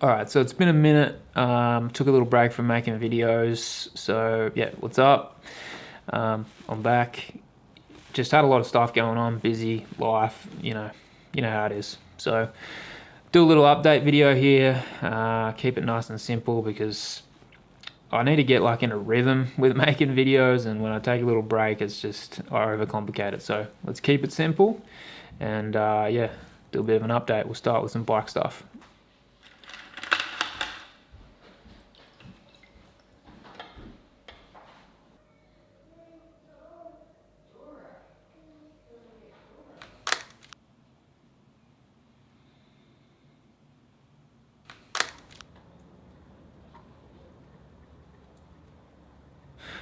Alright, so it's been a minute, took a little break from making videos, so yeah, what's up? I'm back. Just had a lot of stuff going on, busy life, you know how it is. So do a little update video here, keep it nice and simple because I need to get like in a rhythm with making videos, and when I take a little break it's just I overcomplicate it. So let's keep it simple and yeah, do a bit of an update. We'll start with some bike stuff.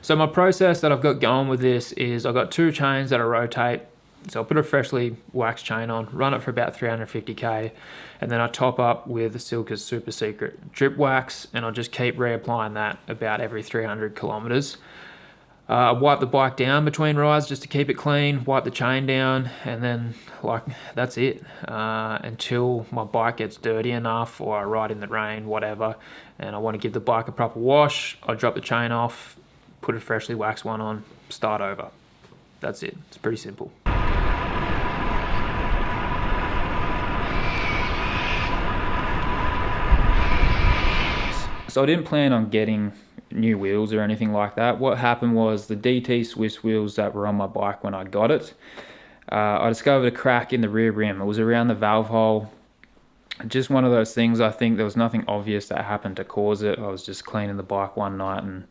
So my process that I've got going with this is I've got two chains that I rotate. So I'll put a freshly waxed chain on, run it for about 350k, and then I top up with the Silka's Super Secret drip wax, and I'll just keep reapplying that about every 300 kilometers. Wipe the bike down between rides just to keep it clean, wipe the chain down, and then like that's it until my bike gets dirty enough or I ride in the rain, whatever, and I want to give the bike a proper wash. I drop the chain off, put a freshly waxed one on, start over. That's it. It's pretty simple. So I didn't plan on getting new wheels or anything like that. What happened was the DT Swiss wheels that were on my bike when I got it, I discovered a crack in the rear rim. It was around the valve hole. Just one of those things. I think there was nothing obvious that happened to cause it. I was just cleaning the bike one night and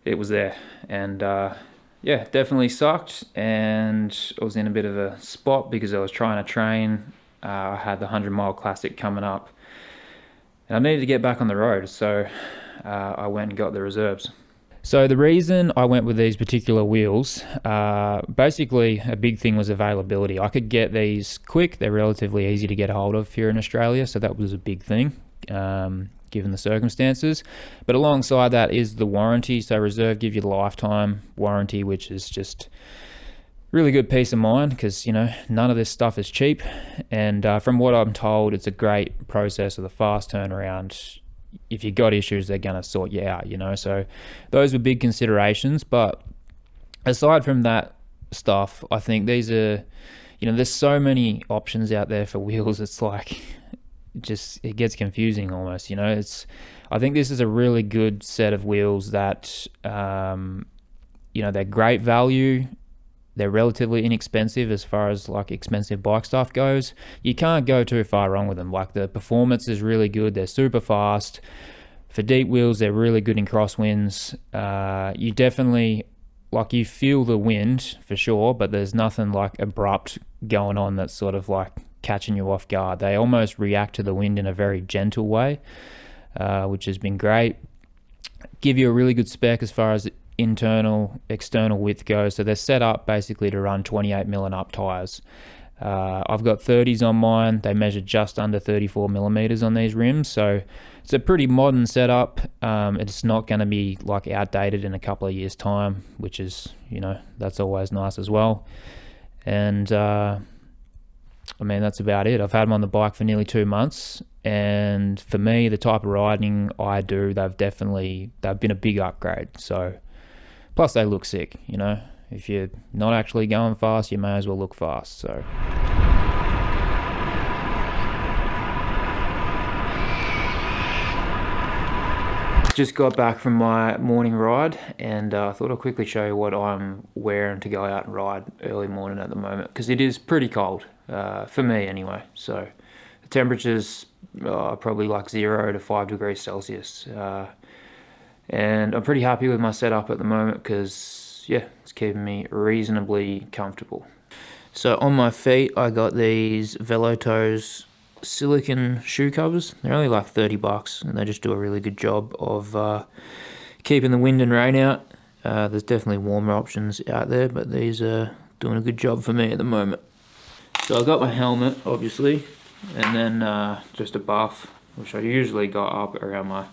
it was there. And yeah, definitely sucked. And I was in a bit of a spot because I was trying to train. I had the 100-mile classic coming up. And I needed to get back on the road, so I went and got the reserves. So the reason I went with these particular wheels, basically a big thing was availability. I could get these quick, they're relatively easy to get a hold of here in Australia, so that was a big thing, given the circumstances. But alongside that is the warranty. So Reserve give you the lifetime warranty, which is just really good peace of mind because, you know, none of this stuff is cheap. And from what I'm told, it's a great process with a fast turnaround. If you got issues, they're going to sort you out, you know. So those were big considerations. But aside from that stuff, I think these are, you know, there's so many options out there for wheels. It's like, it gets confusing almost, you know. I think this is a really good set of wheels that, you know, they're great value. They're relatively inexpensive as far as like expensive bike stuff goes. You can't go too far wrong with them. Like the performance is really good. They're super fast. For deep wheels, they're really good in crosswinds. You definitely, like, you feel the wind for sure, but there's nothing like abrupt going on that's sort of like catching you off guard. They almost react to the wind in a very gentle way, which has been great. Give you a really good spec as far as internal, external width goes. So they're set up basically to run 28mm and up tires. I've got 30s on mine. They measure just under 34mm on these rims. So it's a pretty modern setup. It's not going to be like outdated in a couple of years time, which is, you know, that's always nice as well. And I mean, that's about it. I've had them on the bike for nearly 2 months. And for me, the type of riding I do, they've been a big upgrade. So plus they look sick, you know. If you're not actually going fast, you may as well look fast. So just got back from my morning ride, and I thought I'd quickly show you what I'm wearing to go out and ride early morning at the moment, because it is pretty cold, for me anyway. So the temperatures are probably like 0 to 5 degrees Celsius. And I'm pretty happy with my setup at the moment because, yeah, it's keeping me reasonably comfortable. So on my feet, I got these Velotoes silicone shoe covers. They're only like $30 and they just do a really good job of keeping the wind and rain out. There's definitely warmer options out there, but these are doing a good job for me at the moment. So I got my helmet, obviously, and then just a buff, which I usually got up around my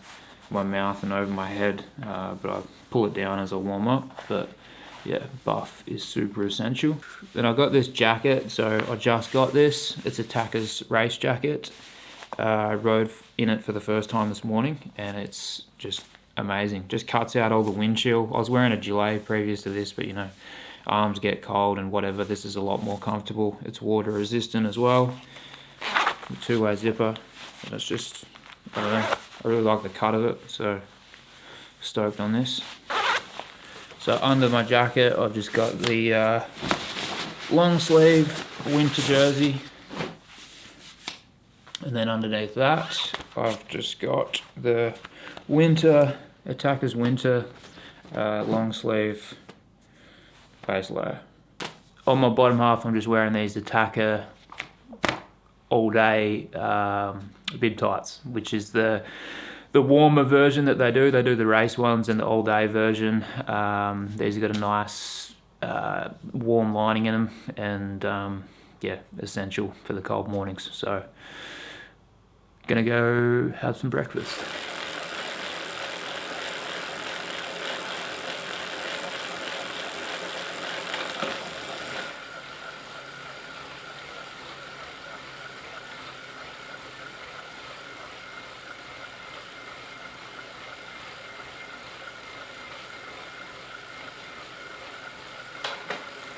mouth and over my head, but I pull it down as I warm up. But yeah, buff is super essential. Then I got this jacket. So I just got this. It's a Tacker's race jacket, rode in it for the first time this morning, and it's just amazing. Just cuts out all the wind chill. I was wearing a gilet previous to this, but you know, arms get cold and whatever. This is a lot more comfortable. It's water resistant as well. The two-way zipper, and it's just, I don't know, I really like the cut of it, so stoked on this. So under my jacket, I've just got the long sleeve winter jersey, and then underneath that, I've just got the Attackers winter long sleeve base layer. On my bottom half, I'm just wearing these Attacker all day bib tights, which is the warmer version that they do. They do the race ones and the all day version. These have got a nice warm lining in them, and yeah, essential for the cold mornings. So gonna go have some breakfast.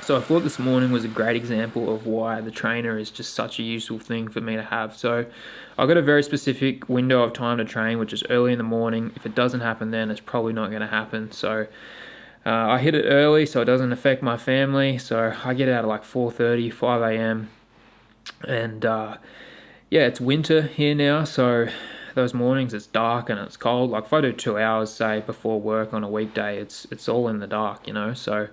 So I thought this morning was a great example of why the trainer is just such a useful thing for me to have. So I've got a very specific window of time to train, which is early in the morning. If it doesn't happen then, it's probably not going to happen. So I hit it early so it doesn't affect my family. So I get out at like 4:30, 5 a.m. And yeah, it's winter here now. So those mornings it's dark and it's cold. Like if I do 2 hours, say, before work on a weekday, it's all in the dark, you know. So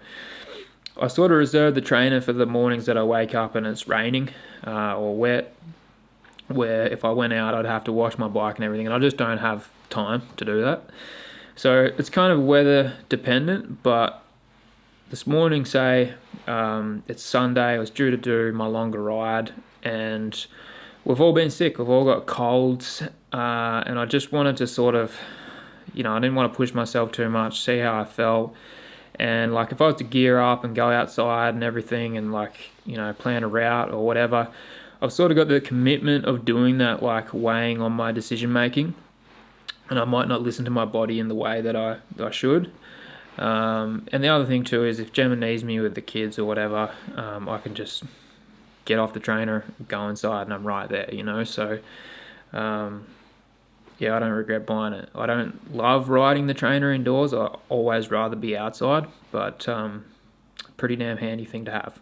I sort of reserve the trainer for the mornings that I wake up and it's raining or wet, where if I went out I'd have to wash my bike and everything, and I just don't have time to do that. So it's kind of weather dependent, but this morning, say, it's Sunday, I was due to do my longer ride, and we've all been sick, we've all got colds, and I just wanted to sort of, you know, I didn't want to push myself too much, see how I felt. And like if I was to gear up and go outside and everything and like, you know, plan a route or whatever, I've sort of got the commitment of doing that, like weighing on my decision making, and I might not listen to my body in the way that I should. And the other thing too is if Gemma needs me with the kids or whatever, I can just get off the trainer, go inside, and I'm right there, you know. So yeah, I don't regret buying it. I don't love riding the trainer indoors. I always rather be outside, but pretty damn handy thing to have.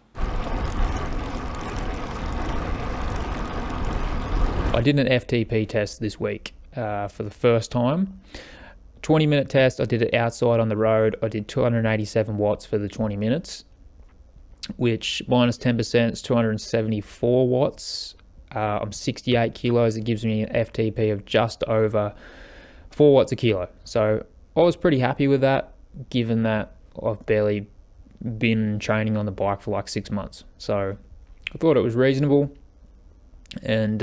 I did an FTP test this week for the first time. 20-minute test. I did it outside on the road. I did 287 watts for the 20 minutes, which minus 10% is 274 watts. I'm 68 kilos. It gives me an FTP of just over 4 watts a kilo. So I was pretty happy with that, given that I've barely been training on the bike for like 6 months. So I thought it was reasonable. And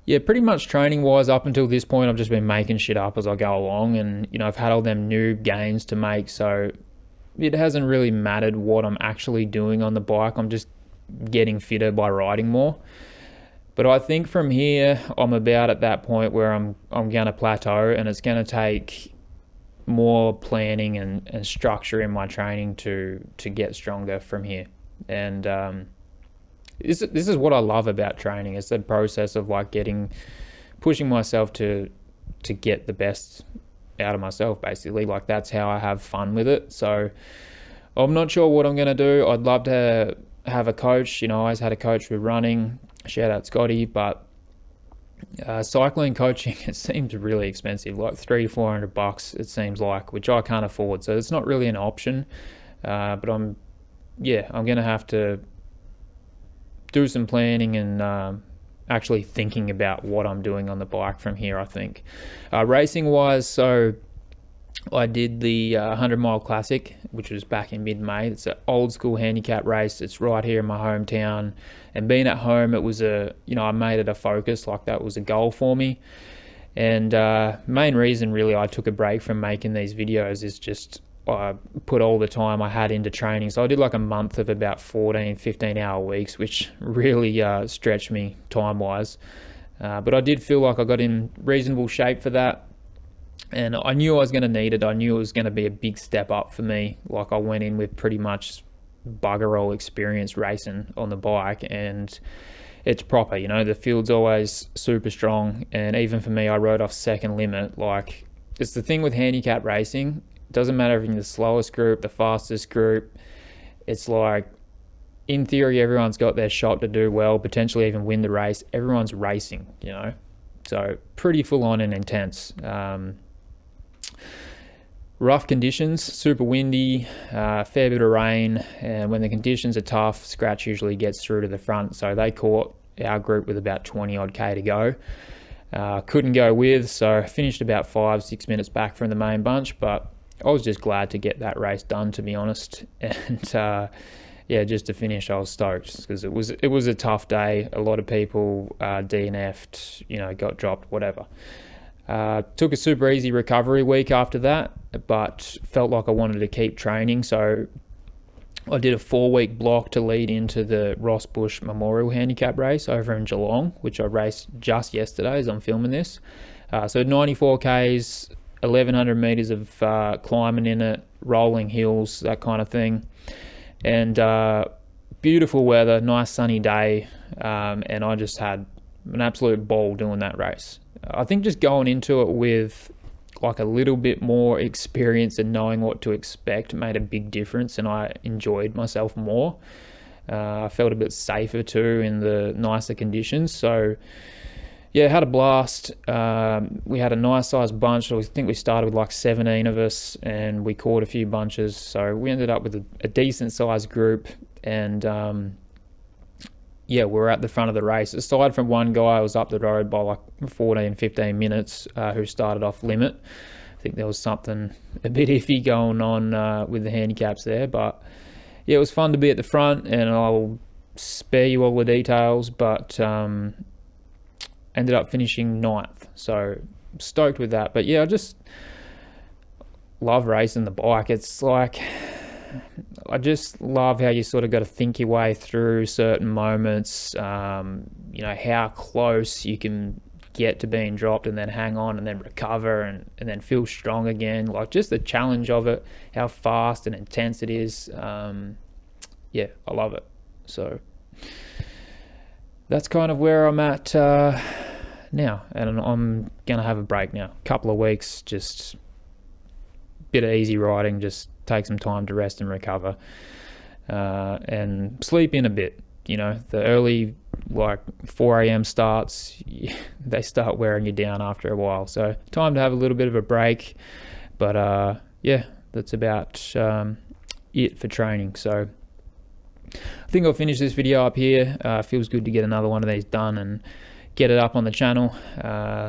yeah, pretty much training wise up until this point, I've just been making shit up as I go along. And, you know, I've had all them new gains to make. So it hasn't really mattered what I'm actually doing on the bike. I'm just getting fitter by riding more. But I think from here, I'm about at that point where I'm going to plateau, and it's going to take more planning and structure in my training to get stronger from here. And this is what I love about training. It's the process of like pushing myself to get the best out of myself, basically. Like that's how I have fun with it. So I'm not sure what I'm going to do. I'd love to have a coach. You know, I always had a coach with running. Shout out Scotty, but cycling coaching, it seems really expensive, like $300-400 it seems like, which I can't afford. So it's not really an option. But I'm going to have to do some planning and actually thinking about what I'm doing on the bike from here, I think. Racing wise, so I did the 100 Mile Classic, which was back in mid-May. It's an old school handicap race. It's right here in my hometown. And being at home, it was I made it a focus, like that was a goal for me. And main reason really I took a break from making these videos is just I put all the time I had into training. So I did like a month of about 14, 15 hour weeks, which really stretched me time-wise. But I did feel like I got in reasonable shape for that. And I knew I was going to need it. I knew it was going to be a big step up for me. Like, I went in with pretty much bugger all experience racing on the bike, and it's proper, you know, the field's always super strong. And even for me, I rode off second limit. Like, it's the thing with handicap racing, it doesn't matter if you're in the slowest group, the fastest group. It's like, in theory, everyone's got their shot to do well, potentially even win the race. Everyone's racing, you know, so pretty full on and intense. Rough conditions, super windy, fair bit of rain, and when the conditions are tough, Scratch usually gets through to the front. So they caught our group with about 20 odd K to go. Couldn't go with, so finished about 5-6 minutes back from the main bunch, but I was just glad to get that race done, to be honest. And yeah, just to finish, I was stoked because it was a tough day. A lot of people DNF'd, you know, got dropped, whatever. Took a super easy recovery week after that, but felt like I wanted to keep training. So I did a 4-week block to lead into the Ross Bush Memorial Handicap race over in Geelong, which I raced just yesterday as I'm filming this. So 94 Ks, 1,100 meters of climbing in it, rolling hills, that kind of thing. And beautiful weather, nice sunny day, and I just had an absolute ball doing that race. I think just going into it with like a little bit more experience and knowing what to expect made a big difference, and I enjoyed myself more. I felt a bit safer too in the nicer conditions. So yeah, had a blast. We had a nice sized bunch. I think we started with like 17 of us, and we caught a few bunches. So we ended up with a decent sized group, and yeah, we were at the front of the race. Aside from one guy who was up the road by like 14-15 minutes, who started off limit. I think there was something a bit iffy going on with the handicaps there, but yeah, it was fun to be at the front, and I'll spare you all the details, but ended up finishing 9th, so stoked with that. But yeah, I just love racing the bike. It's like, I just love how you sort of got to think your way through certain moments, you know, how close you can get to being dropped and then hang on and then recover and then feel strong again. Like, just the challenge of it, how fast and intense it is. Yeah, I love it. So that's kind of where I'm at now, and I'm gonna have a break now, couple of weeks, just bit of easy riding, just take some time to rest and recover, and sleep in a bit. You know, the early like 4 a.m. starts, they start wearing you down after a while, so time to have a little bit of a break. But yeah, that's about it for training. So I think I'll finish this video up here. Feels good to get another one of these done and get it up on the channel.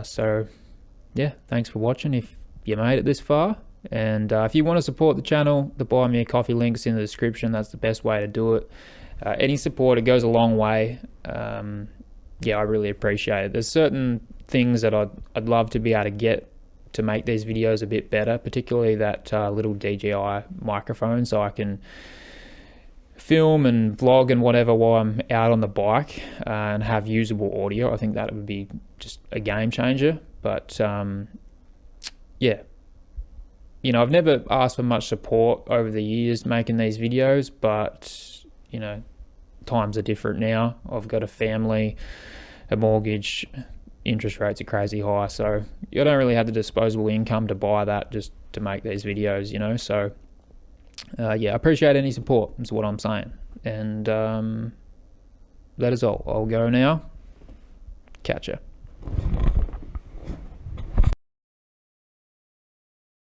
So yeah, thanks for watching if you made it this far. And if you want to support the channel, the Buy Me a Coffee link's in the description. That's the best way to do it. Any support, it goes a long way. Yeah, I really appreciate it. There's certain things that I'd love to be able to get to make these videos a bit better, particularly that little DJI microphone, so I can film and vlog and whatever while I'm out on the bike and have usable audio. I think that would be just a game changer. But yeah, you know, I've never asked for much support over the years making these videos, but you know, times are different now. I've got a family, a mortgage, interest rates are crazy high, so you don't really have the disposable income to buy that just to make these videos, you know. So yeah, I appreciate any support, is what I'm saying. And that is all. I'll go now. Catch ya.